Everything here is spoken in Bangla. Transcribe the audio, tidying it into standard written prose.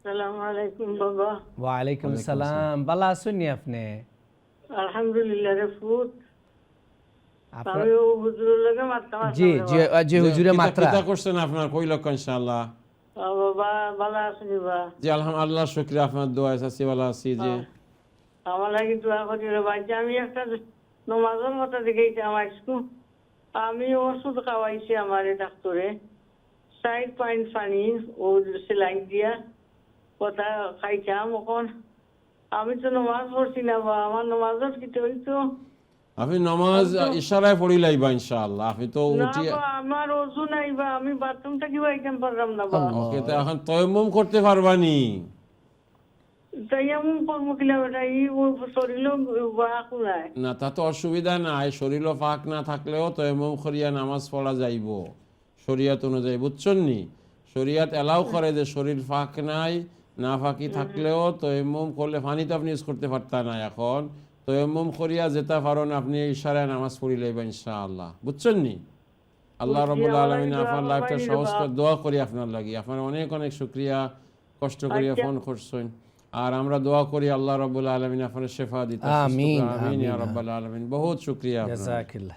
সালাম আলাইকুম বাবা। ওয়ালাইকুম সালাম। ভালো আছেন নি আপনি? আলহামদুলিল্লাহ রে ফুট। আপনার আমি ও হুজুরের লগে মারতাম জি আসলাম রে জি বাবা। জি হুজুরে মাত্রা। কিতা করছেন আপনার কই লক্ষ ইনশাআল্লাহ। বাবা ভালো আসনি বা? জি আলহামদুলিল্লাহ, শুকরিয়া, আপনার দোয়া আছে, ভালো আছি। জি আমার লাগি দোয়া করি রে ভাই। যে আমি একটা নমাজের মতো দেখেছি আমার স্কুল। আমি ওষুধ খাওয়াইছি আমার ডাক্তারে, 4 পয়েন্ট পানি ও সেলাইন দিয়া কথা খাইছাম। এখন আমি তো নমাজ পড়ছি না বা, আমার নমাজত কি হইতো আপনি নমাজ ইশারায় পড়ি লাইবা ইনশাআল্লাহ। আপনি তো না উঠি বা? আমার ওযু নাই বা, আমি বাথরুমটা কি বাইতাম পারলাম না বা। ওকে, তো এখন তয়াম্মুম করতে পারবানি। তাই আমি করবো কিনা বেটা, এই শরীর বা নাই। না তা তো অসুবিধা নাই, শরীর পাক না থাকলেও তয়াম্মুম করিয়া নামাজ পড়া যাইব শরিয়াত অনুযায়ী, বুঝছেন নি? শরিয়াত এলাও করে যে শরীর ফাঁক নাই, না ফাঁকি থাকলেও তয়াম্মুম করলে, পানি তো আপনি ইউজ করতে পারতা না, এখন তয়াম্মুম করিয়া যেতে পারেন আপনি, ইশারায় নামাজ পড়ি লাইবা ইনশাআল্লাহ, বুঝছেন নি? আল্লাহ রাব্বুল আলামিন আপনার লাইফটা সহজ করে দোয়া করি আপনার লাগি। আপনার অনেক অনেক শুকরিয়া, কষ্ট করিয়া ফোন করছেন। আর আমরা দোয়া করি আল্লাহ রাব্বুল আলামিন আপনার শেফা দিতে। আমিন, আমিন ইয়া আমিন। রাব্বাল আলামিন। বহুত শুকরিয়া আপনার। জাযাকাল্লাহ।